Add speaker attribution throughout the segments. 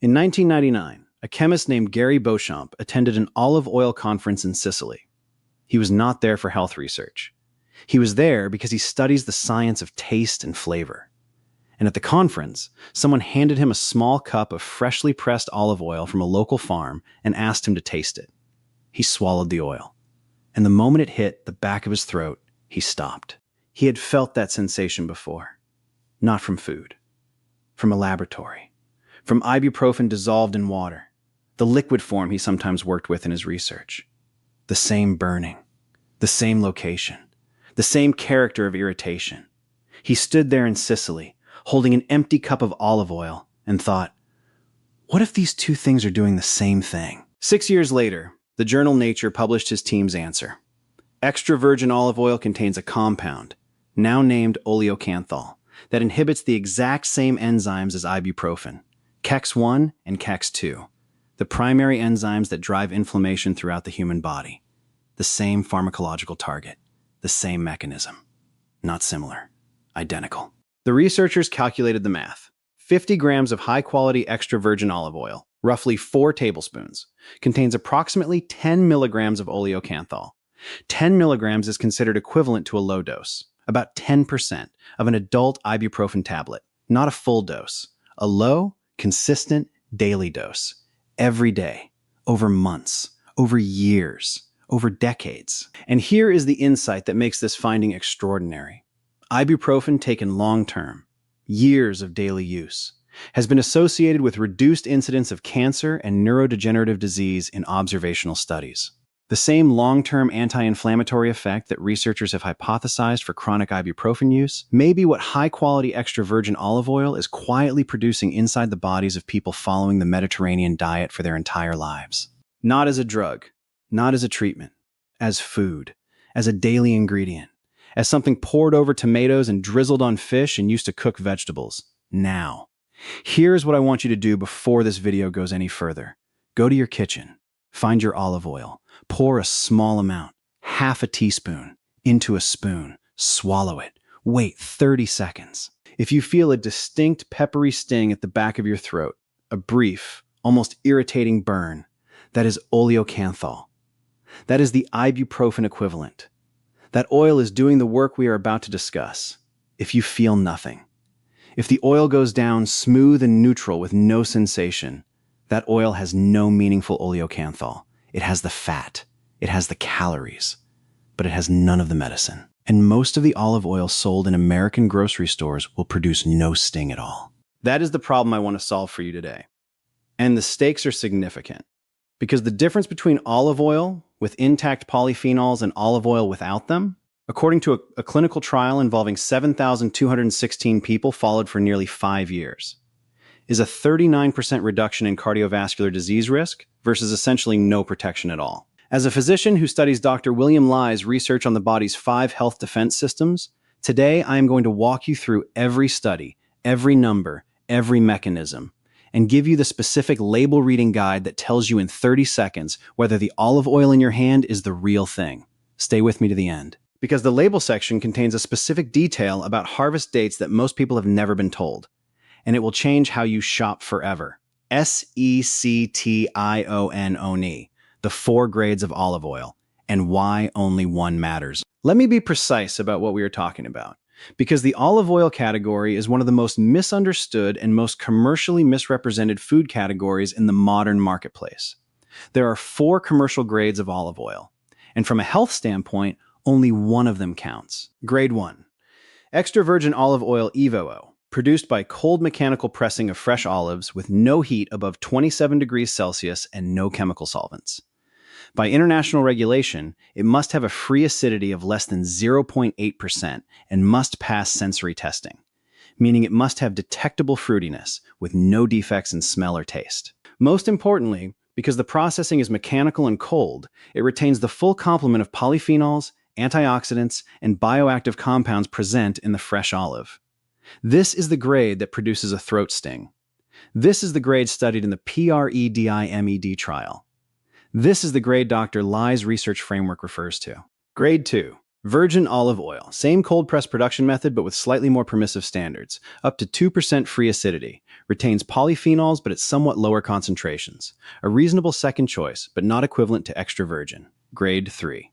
Speaker 1: In 1999, a chemist named Gary Beauchamp attended an olive oil conference in Sicily. He was not there for health research. He was there because he studies the science of taste and flavor. And at the conference, someone handed him a small cup of freshly pressed olive oil from a local farm and asked him to taste it. He swallowed the oil, and the moment it hit the back of his throat, he stopped. He had felt that sensation before. Not from food. From a laboratory. From ibuprofen dissolved in water. The liquid form he sometimes worked with in his research. The same burning. The same location. The same character of irritation. He stood there in Sicily, holding an empty cup of olive oil, and thought, what if these two things are doing the same thing? 6 years later, the journal Nature published his team's answer. Extra virgin olive oil contains a compound, now named Oleocanthal, that inhibits the exact same enzymes as ibuprofen, COX-1 and COX-2, the primary enzymes that drive inflammation throughout the human body. The same pharmacological target, the same mechanism. Not similar, identical. The researchers calculated the math. 50 grams of high-quality extra virgin olive oil, roughly 4 tablespoons, contains approximately 10 milligrams of oleocanthal. 10 milligrams is considered equivalent to a low dose, about 10% of an adult ibuprofen tablet, not a full dose. A low, consistent, daily dose. Every day, over months, over years, over decades. And here is the insight that makes this finding extraordinary. Ibuprofen taken long-term, years of daily use, has been associated with reduced incidence of cancer and neurodegenerative disease in observational studies. The same long-term anti-inflammatory effect that researchers have hypothesized for chronic ibuprofen use may be what high-quality extra virgin olive oil is quietly producing inside the bodies of people following the Mediterranean diet for their entire lives. Not as a drug, not as a treatment, as food, as a daily ingredient, as something poured over tomatoes and drizzled on fish and used to cook vegetables. Now, here's what I want you to do before this video goes any further. Go to your kitchen, find your olive oil, pour a small amount, half a teaspoon, into a spoon, swallow it, wait 30 seconds. If you feel a distinct peppery sting at the back of your throat, a brief, almost irritating burn, that is oleocanthal. That is the ibuprofen equivalent. That oil is doing the work we are about to discuss. If you feel nothing, if the oil goes down smooth and neutral with no sensation, that oil has no meaningful oleocanthal. It has the fat, it has the calories, but it has none of the medicine. And most of the olive oil sold in American grocery stores will produce no sting at all. That is the problem I want to solve for you today. And the stakes are significant, because the difference between olive oil with intact polyphenols and olive oil without them, according to a clinical trial involving 7,216 people followed for nearly 5 years, is a 39% reduction in cardiovascular disease risk versus essentially no protection at all. As a physician who studies Dr. William Lai's research on the body's 5 health defense systems, today I am going to walk you through every study, every number, every mechanism, and give you the specific label reading guide that tells you in 30 seconds whether the olive oil in your hand is the real thing. Stay with me to the end, because the label section contains a specific detail about harvest dates that most people have never been told, and it will change how you shop forever. Section, the 4 grades of olive oil, and why only one matters. Let me be precise about what we are talking about, because the olive oil category is one of the most misunderstood and most commercially misrepresented food categories in the modern marketplace. There are 4 commercial grades of olive oil, and from a health standpoint, only one of them counts. Grade 1, extra virgin olive oil EVOO, produced by cold mechanical pressing of fresh olives with no heat above 27 degrees Celsius and no chemical solvents. By international regulation, it must have a free acidity of less than 0.8% and must pass sensory testing, meaning it must have detectable fruitiness with no defects in smell or taste. Most importantly, because the processing is mechanical and cold, it retains the full complement of polyphenols, antioxidants, and bioactive compounds present in the fresh olive. This is the grade that produces a throat sting. This is the grade studied in the PREDIMED trial. This is the grade Dr. Lai's research framework refers to. Grade 2, Virgin olive oil, same cold press production method but with slightly more permissive standards, up to 2% free acidity, retains polyphenols but at somewhat lower concentrations. A reasonable second choice, but not equivalent to extra virgin. Grade 3.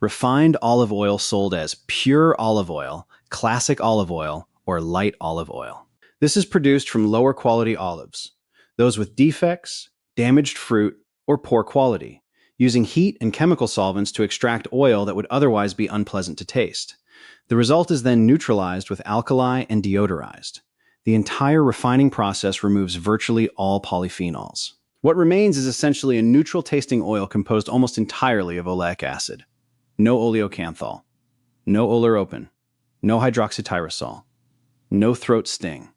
Speaker 1: Refined olive oil sold as pure olive oil, classic olive oil, or light olive oil. This is produced from lower quality olives, those with defects, damaged fruit, or poor quality, using heat and chemical solvents to extract oil that would otherwise be unpleasant to taste. The result is then neutralized with alkali and deodorized. The entire refining process removes virtually all polyphenols. What remains is essentially a neutral-tasting oil composed almost entirely of oleic acid. No oleocanthal, no oleuropen, no hydroxytyrosol, no throat sting,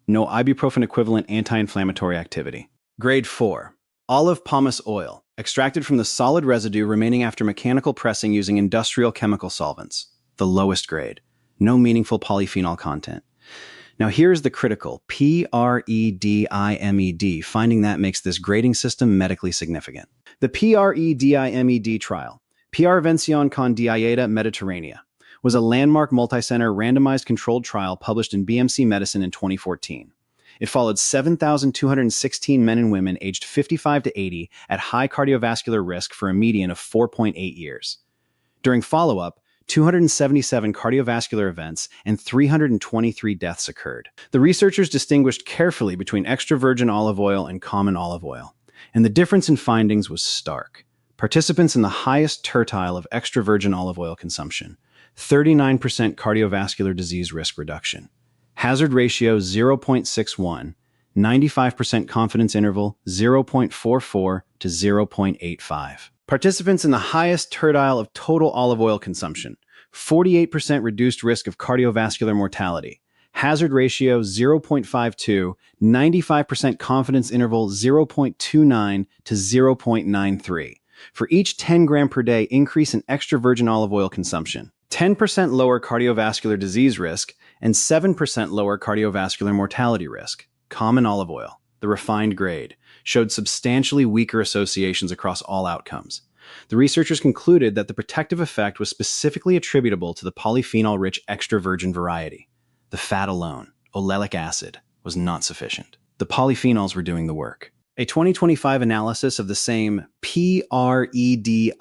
Speaker 1: no ibuprofen equivalent anti-inflammatory activity. Grade 4. Olive pomace oil, extracted from the solid residue remaining after mechanical pressing using industrial chemical solvents. The lowest grade. No meaningful polyphenol content. Now here's the critical PREDIMED, finding that makes this grading system medically significant. The PREDIMED trial, Prevención con Dieta Mediterránea, was a landmark multicenter randomized controlled trial published in BMC Medicine in 2014. It followed 7,216 men and women aged 55 to 80 at high cardiovascular risk for a median of 4.8 years. During follow-up, 277 cardiovascular events and 323 deaths occurred. The researchers distinguished carefully between extra virgin olive oil and common olive oil, and the difference in findings was stark. Participants in the highest tertile of extra virgin olive oil consumption, 39% cardiovascular disease risk reduction. Hazard ratio 0.61, 95% confidence interval 0.44 to 0.85. Participants in the highest tertile of total olive oil consumption, 48% reduced risk of cardiovascular mortality. Hazard ratio 0.52, 95% confidence interval 0.29 to 0.93. For each 10 gram per day increase in extra virgin olive oil consumption, 10% lower cardiovascular disease risk, and 7% lower cardiovascular mortality risk. Common olive oil, the refined grade, showed substantially weaker associations across all outcomes. The researchers concluded that the protective effect was specifically attributable to the polyphenol-rich extra virgin variety. The fat alone, oleic acid, was not sufficient. The polyphenols were doing the work. A 2025 analysis of the same PREDIMED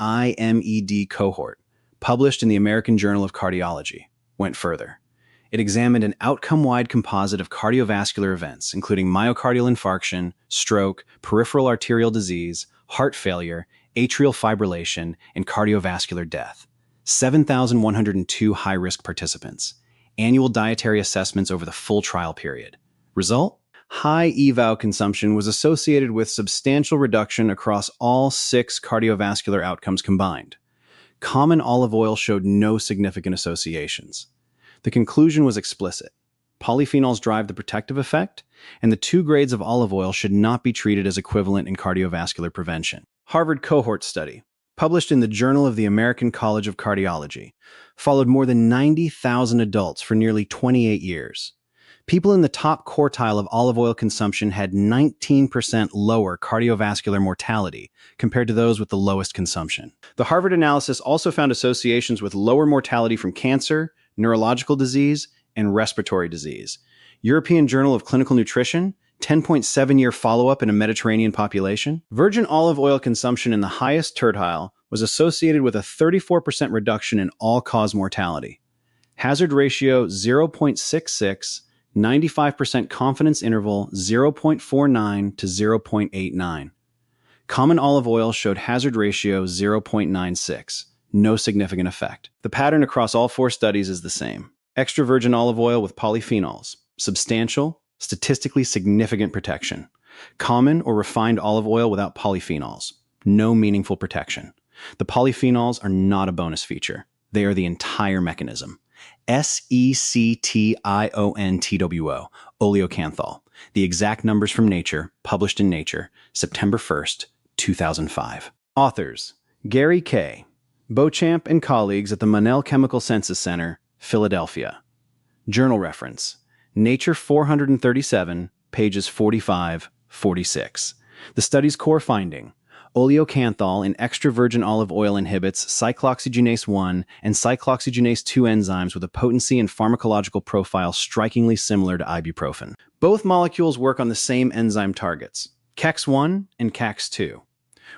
Speaker 1: cohort, published in the American Journal of Cardiology, went further. It examined an outcome-wide composite of cardiovascular events, including myocardial infarction, stroke, peripheral arterial disease, heart failure, atrial fibrillation, and cardiovascular death. 7,102 high-risk participants. Annual dietary assessments over the full trial period. Result? High EVOO consumption was associated with substantial reduction across all 6 cardiovascular outcomes combined. Common olive oil showed no significant associations. The conclusion was explicit. Polyphenols drive the protective effect, and the 2 grades of olive oil should not be treated as equivalent in cardiovascular prevention. Harvard cohort study, published in the Journal of the American College of Cardiology, followed more than 90,000 adults for nearly 28 years. People in the top quartile of olive oil consumption had 19% lower cardiovascular mortality compared to those with the lowest consumption. The Harvard analysis also found associations with lower mortality from cancer, neurological disease, and respiratory disease. European Journal of Clinical Nutrition, 10.7-year follow-up in a Mediterranean population. Virgin olive oil consumption in the highest tertile was associated with a 34% reduction in all-cause mortality. Hazard ratio 0.66, 95% confidence interval 0.49 to 0.89. Common olive oil showed hazard ratio 0.96, no significant effect. The pattern across all 4 studies is the same. Extra virgin olive oil with polyphenols, substantial, statistically significant protection. Common or refined olive oil without polyphenols, no meaningful protection. The polyphenols are not a bonus feature. They are the entire mechanism. SECTIONTWO, Oleocanthal. The exact numbers from Nature, published in Nature, September 1st, 2005. Authors: Gary K. Beauchamp and colleagues at the Monell Chemical Senses Center, Philadelphia. Journal reference: Nature 437, pages 45-46. The study's core finding: Oleocanthal in extra virgin olive oil inhibits cyclooxygenase 1 and cyclooxygenase 2 enzymes with a potency and pharmacological profile strikingly similar to ibuprofen. Both molecules work on the same enzyme targets, COX-1 and COX-2,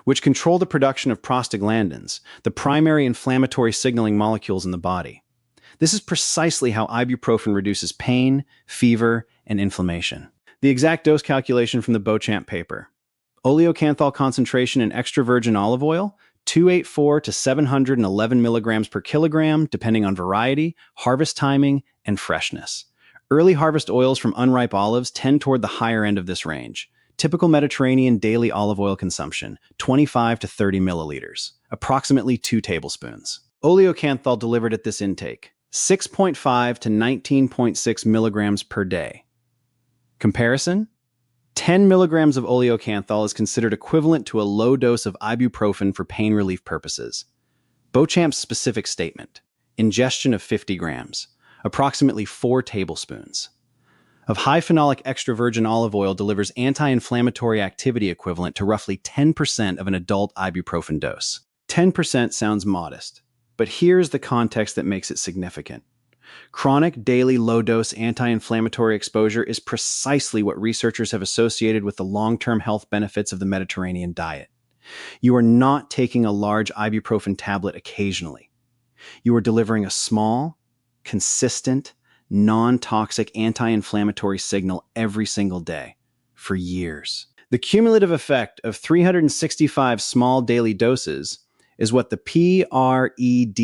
Speaker 1: which control the production of prostaglandins, the primary inflammatory signaling molecules in the body. This is precisely how ibuprofen reduces pain, fever, and inflammation. The exact dose calculation from the Beauchamp paper. Oleocanthal concentration in extra virgin olive oil, 284 to 711 milligrams per kilogram, depending on variety, harvest timing, and freshness. Early harvest oils from unripe olives tend toward the higher end of this range. Typical Mediterranean daily olive oil consumption, 25 to 30 milliliters, approximately 2 tablespoons. Oleocanthal delivered at this intake, 6.5 to 19.6 milligrams per day. Comparison? 10 milligrams of oleocanthal is considered equivalent to a low dose of ibuprofen for pain relief purposes. Beauchamp's specific statement: ingestion of 50 grams, approximately 4 tablespoons, of high phenolic extra virgin olive oil delivers anti-inflammatory activity equivalent to roughly 10% of an adult ibuprofen dose. 10% sounds modest, but here's the context that makes it significant. Chronic, daily, low-dose anti-inflammatory exposure is precisely what researchers have associated with the long-term health benefits of the Mediterranean diet. You are not taking a large ibuprofen tablet occasionally. You are delivering a small, consistent, non-toxic anti-inflammatory signal every single day, for years. The cumulative effect of 365 small daily doses is what the PREDIMED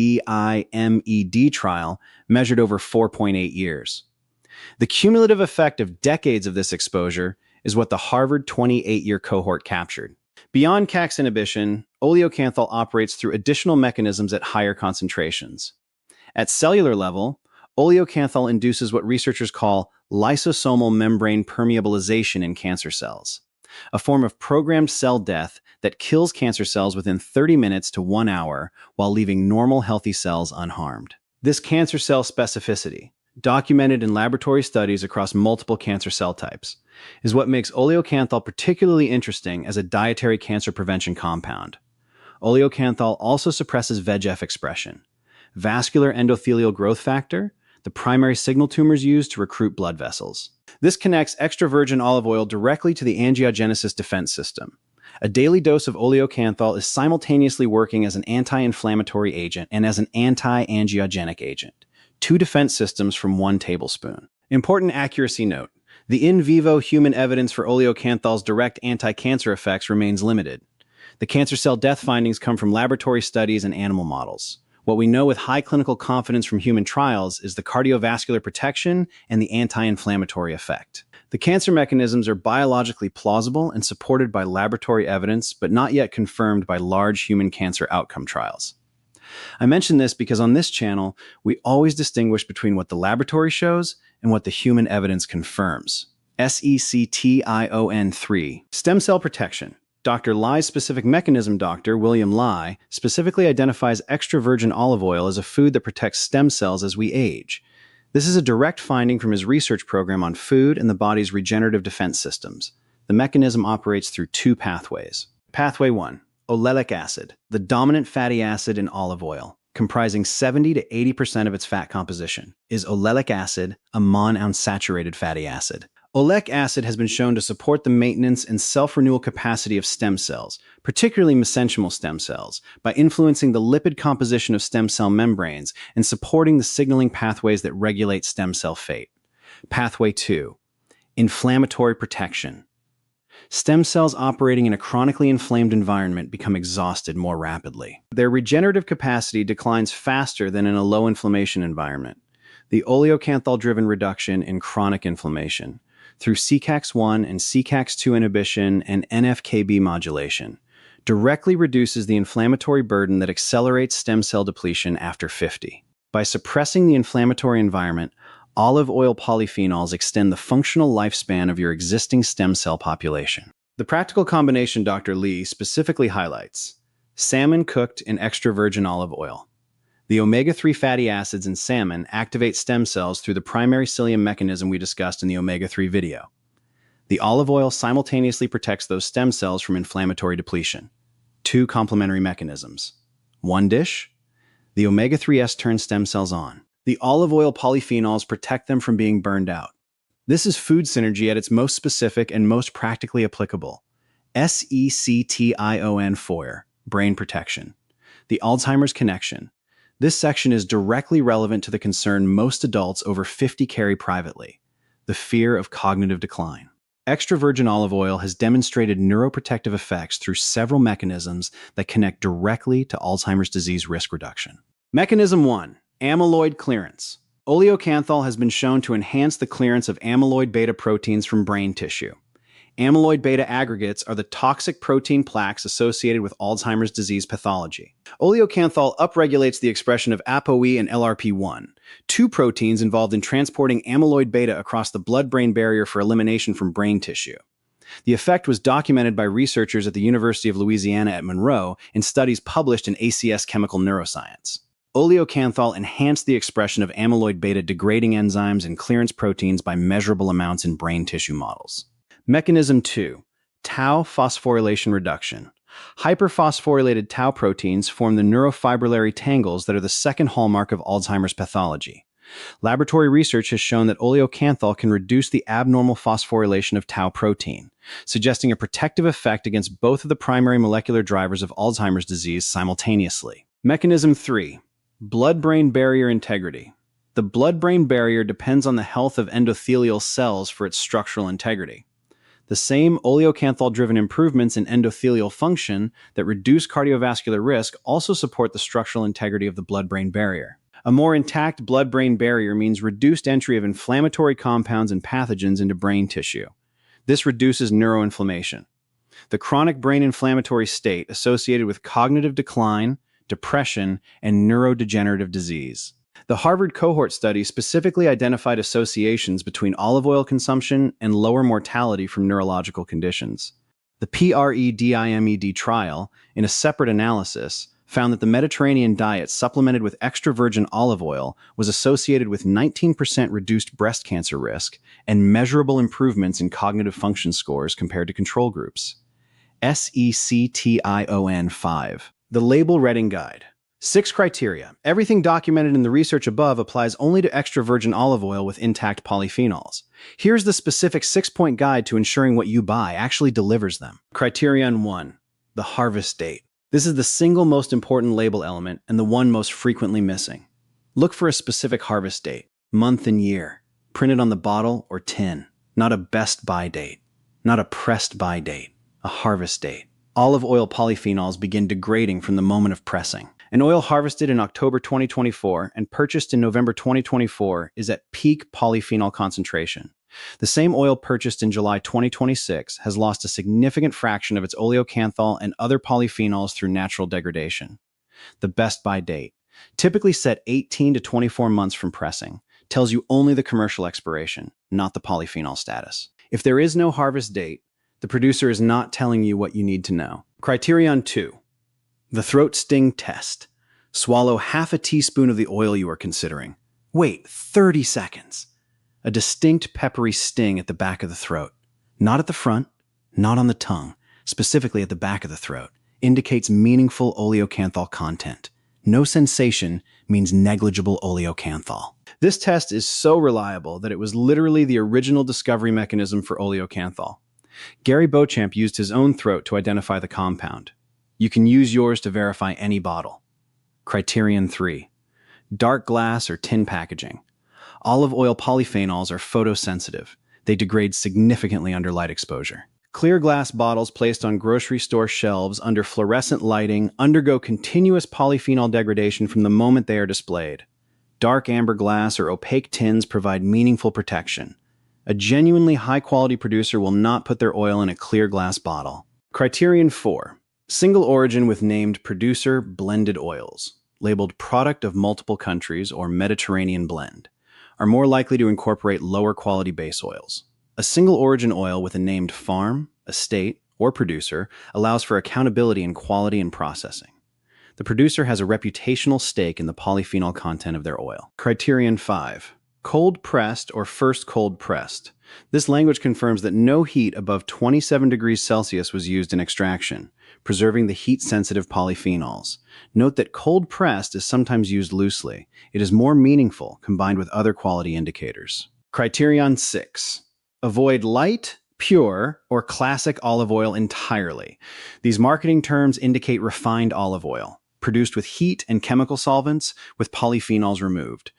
Speaker 1: trial measured over 4.8 years. The cumulative effect of decades of this exposure is what the Harvard 28-year cohort captured. Beyond COX inhibition, oleocanthal operates through additional mechanisms at higher concentrations. At cellular level, oleocanthal induces what researchers call lysosomal membrane permeabilization in cancer cells, a form of programmed cell death that kills cancer cells within 30 minutes to 1 hour while leaving normal healthy cells unharmed. This cancer cell specificity, documented in laboratory studies across multiple cancer cell types, is what makes oleocanthal particularly interesting as a dietary cancer prevention compound. Oleocanthal also suppresses VEGF expression, vascular endothelial growth factor, the primary signal tumors use to recruit blood vessels. This connects extra virgin olive oil directly to the angiogenesis defense system. A daily dose of oleocanthal is simultaneously working as an anti-inflammatory agent and as an anti-angiogenic agent. 2 defense systems from 1 tablespoon. Important accuracy note: the in vivo human evidence for oleocanthal's direct anti-cancer effects remains limited. The cancer cell death findings come from laboratory studies and animal models. What we know with high clinical confidence from human trials is the cardiovascular protection and the anti-inflammatory effect. The cancer mechanisms are biologically plausible and supported by laboratory evidence, but not yet confirmed by large human cancer outcome trials. I mention this because on this channel, we always distinguish between what the laboratory shows and what the human evidence confirms. SECTION 3. Stem cell protection. Dr. Lai's specific mechanism doctor, William Lai, specifically identifies extra virgin olive oil as a food that protects stem cells as we age. This is a direct finding from his research program on food and the body's regenerative defense systems. The mechanism operates through 2 pathways. Pathway 1, oleic acid, the dominant fatty acid in olive oil, comprising 70 to 80% of its fat composition, is oleic acid, a monounsaturated fatty acid. Oleic acid has been shown to support the maintenance and self-renewal capacity of stem cells, particularly mesenchymal stem cells, by influencing the lipid composition of stem cell membranes and supporting the signaling pathways that regulate stem cell fate. Pathway 2. Inflammatory protection. Stem cells operating in a chronically inflamed environment become exhausted more rapidly. Their regenerative capacity declines faster than in a low-inflammation environment. The oleocanthal-driven reduction in chronic inflammation through COX-1 and COX-2 inhibition and NF-κB modulation, directly reduces the inflammatory burden that accelerates stem cell depletion after 50. By suppressing the inflammatory environment, olive oil polyphenols extend the functional lifespan of your existing stem cell population. The practical combination Dr. Lee specifically highlights: salmon cooked in extra virgin olive oil. The omega-3 fatty acids in salmon activate stem cells through the primary cilium mechanism we discussed in the omega-3 video. The olive oil simultaneously protects those stem cells from inflammatory depletion. Two complementary mechanisms. One dish, the omega-3s turn stem cells on. The olive oil polyphenols protect them from being burned out. This is food synergy at its most specific and most practically applicable. Sicilian 4, brain protection. The Alzheimer's connection. This section is directly relevant to the concern most adults over 50 carry privately, the fear of cognitive decline. Extra virgin olive oil has demonstrated neuroprotective effects through several mechanisms that connect directly to Alzheimer's disease risk reduction. Mechanism 1. Amyloid clearance. Oleocanthal has been shown to enhance the clearance of amyloid-beta proteins from brain tissue. Amyloid-beta aggregates are the toxic protein plaques associated with Alzheimer's disease pathology. Oleocanthal upregulates the expression of ApoE and LRP1, two proteins involved in transporting amyloid-beta across the blood-brain barrier for elimination from brain tissue. The effect was documented by researchers at the University of Louisiana at Monroe in studies published in ACS Chemical Neuroscience. Oleocanthal enhanced the expression of amyloid-beta degrading enzymes and clearance proteins by measurable amounts in brain tissue models. Mechanism 2. Tau phosphorylation reduction. Hyperphosphorylated tau proteins form the neurofibrillary tangles that are the second hallmark of Alzheimer's pathology. Laboratory research has shown that oleocanthal can reduce the abnormal phosphorylation of tau protein, suggesting a protective effect against both of the primary molecular drivers of Alzheimer's disease simultaneously. Mechanism 3. Blood-brain barrier integrity. The blood-brain barrier depends on the health of endothelial cells for its structural integrity. The same oleocanthal-driven improvements in endothelial function that reduce cardiovascular risk also support the structural integrity of the blood-brain barrier. A more intact blood-brain barrier means reduced entry of inflammatory compounds and pathogens into brain tissue. This reduces neuroinflammation, the chronic brain inflammatory state associated with cognitive decline, depression, and neurodegenerative disease. The Harvard cohort study specifically identified associations between olive oil consumption and lower mortality from neurological conditions. The PREDIMED trial, in a separate analysis, found that the Mediterranean diet supplemented with extra virgin olive oil was associated with 19% reduced breast cancer risk and measurable improvements in cognitive function scores compared to control groups. Sicilian 5. The Label Reading Guide. 6 criteria. Everything documented in the research above applies only to extra virgin olive oil with intact polyphenols. Here's the specific 6-point guide to ensuring what you buy actually delivers them. Criterion 1. The harvest date. This is the single most important label element and the one most frequently missing. Look for a specific harvest date, month and year, printed on the bottle or tin. Not a best by date, not a pressed by date, a harvest date. Olive oil polyphenols begin degrading from the moment of pressing. An oil harvested in October 2024 and purchased in November 2024 is at peak polyphenol concentration. The same oil purchased in July 2026 has lost a significant fraction of its oleocanthal and other polyphenols through natural degradation. The best by date, typically set 18 to 24 months from pressing, tells you only the commercial expiration, not the polyphenol status. If there is no harvest date, the producer is not telling you what you need to know. Criterion 2. The throat sting test. Swallow half a teaspoon of the oil you are considering. Wait 30 seconds. A distinct peppery sting at the back of the throat. Not at the front, not on the tongue, specifically at the back of the throat, indicates meaningful oleocanthal content. No sensation means negligible oleocanthal. This test is so reliable that it was literally the original discovery mechanism for oleocanthal. Gary Beauchamp used his own throat to identify the compound. You can use yours to verify any bottle. Criterion 3. Dark glass or tin packaging. Olive oil polyphenols are photosensitive. They degrade significantly under light exposure. Clear glass bottles placed on grocery store shelves under fluorescent lighting undergo continuous polyphenol degradation from the moment they are displayed. Dark amber glass or opaque tins provide meaningful protection. A genuinely high-quality producer will not put their oil in a clear glass bottle. Criterion 4. Single origin with named producer blended oils, labeled product of multiple countries or Mediterranean blend, are more likely to incorporate lower quality base oils. A single origin oil with a named farm, estate, or producer allows for accountability in quality and processing. The producer has a reputational stake in the polyphenol content of their oil. Criterion 5. Cold pressed or first cold pressed. This language confirms that no heat above 27 degrees Celsius was used in extraction, preserving the heat-sensitive polyphenols. Note that cold pressed is sometimes used loosely. It is more meaningful combined with other quality indicators. Criterion 6. Avoid light, pure, or classic olive oil entirely. These marketing terms indicate refined olive oil, produced with heat and chemical solvents, with polyphenols removed.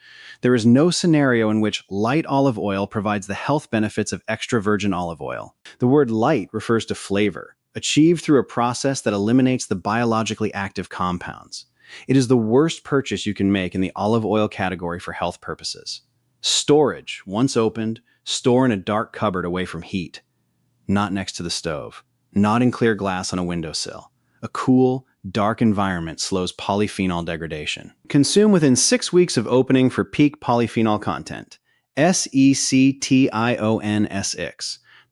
Speaker 1: There is no scenario in which light olive oil provides the health benefits of extra virgin olive oil. The word light refers to flavor, achieved through a process that eliminates the biologically active compounds. It is the worst purchase you can make in the olive oil category for health purposes. Storage, once opened, store in a dark cupboard away from heat. Not next to the stove. Not in clear glass on a windowsill. A cool, dark environment slows polyphenol degradation. Consume within 6 weeks of opening for peak polyphenol content. Section's.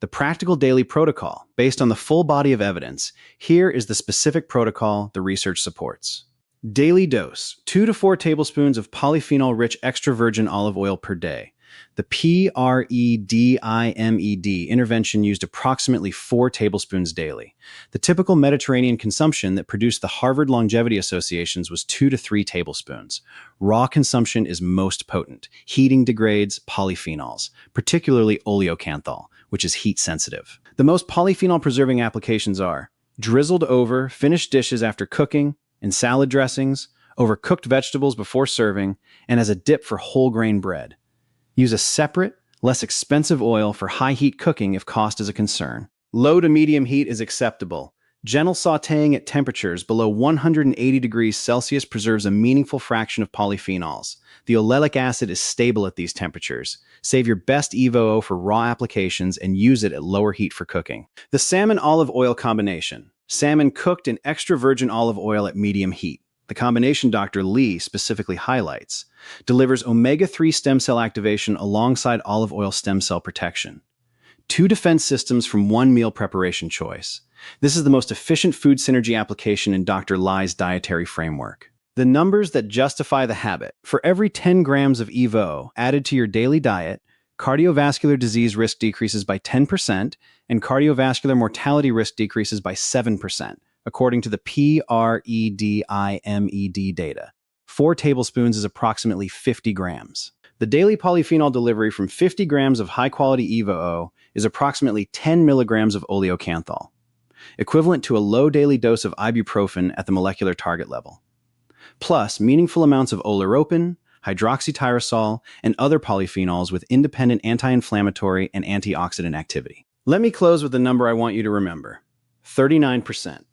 Speaker 1: The practical daily protocol, based on the full body of evidence. Here is the specific protocol the research supports. Daily dose, 2 to 4 tablespoons of polyphenol-rich extra virgin olive oil per day. The PREDIMED intervention used approximately 4 tablespoons daily. The typical Mediterranean consumption that produced the Harvard Longevity Associations was 2 to 3 tablespoons. Raw consumption is most potent. Heating degrades polyphenols, particularly oleocanthal, which is heat sensitive. The most polyphenol-preserving applications are drizzled over finished dishes after cooking, in salad dressings, over cooked vegetables before serving, and as a dip for whole grain bread. Use a separate, less expensive oil for high heat cooking if cost is a concern. Low to medium heat is acceptable. Gentle sautéing at temperatures below 180 degrees Celsius preserves a meaningful fraction of polyphenols. The oleic acid is stable at these temperatures. Save your best EVOO for raw applications and use it at lower heat for cooking. The salmon olive oil combination. Salmon cooked in extra virgin olive oil at medium heat. The combination Dr. Lee specifically highlights, delivers omega-3 stem cell activation alongside olive oil stem cell protection. 2 defense systems from 1 meal preparation choice. This is the most efficient food synergy application in Dr. Lei's dietary framework. The numbers that justify the habit. For every 10 grams of EVOO added to your daily diet, cardiovascular disease risk decreases by 10% and cardiovascular mortality risk decreases by 7%. According to the PREDIMED data. 4 tablespoons is approximately 50 grams. The daily polyphenol delivery from 50 grams of high-quality EVOO is approximately 10 milligrams of oleocanthal, equivalent to a low daily dose of ibuprofen at the molecular target level, plus meaningful amounts of oleuropein, hydroxytyrosol, and other polyphenols with independent anti-inflammatory and antioxidant activity. Let me close with the number I want you to remember, 39%.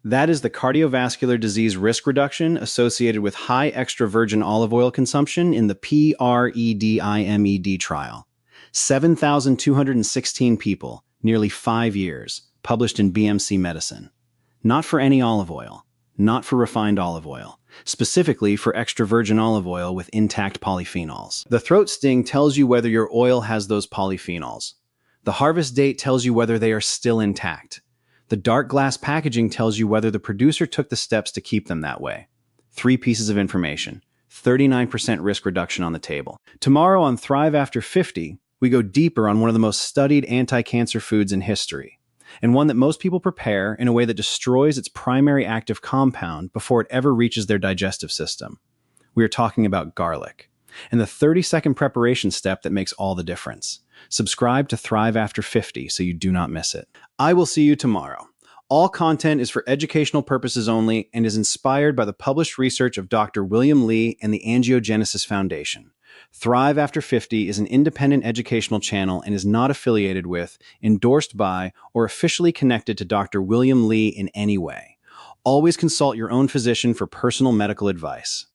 Speaker 1: That is the cardiovascular disease risk reduction associated with high extra virgin olive oil consumption in the PREDIMED trial. 7,216 people, nearly 5 years, published in BMC Medicine. Not for any olive oil, not for refined olive oil, specifically for extra virgin olive oil with intact polyphenols. The throat sting tells you whether your oil has those polyphenols. The harvest date tells you whether they are still intact. The dark glass packaging tells you whether the producer took the steps to keep them that way. 3 pieces of information, 39% risk reduction on the table. Tomorrow on Thrive After 50, we go deeper on one of the most studied anti-cancer foods in history, and one that most people prepare in a way that destroys its primary active compound before it ever reaches their digestive system. We are talking about garlic, and the 30-second preparation step that makes all the difference. Subscribe to Thrive After 50 so you do not miss it. I will see you tomorrow. All content is for educational purposes only and is inspired by the published research of Dr. William Lee and the Angiogenesis Foundation. Thrive After 50 is an independent educational channel and is not affiliated with, endorsed by, or officially connected to Dr. William Lee in any way. Always consult your own physician for personal medical advice.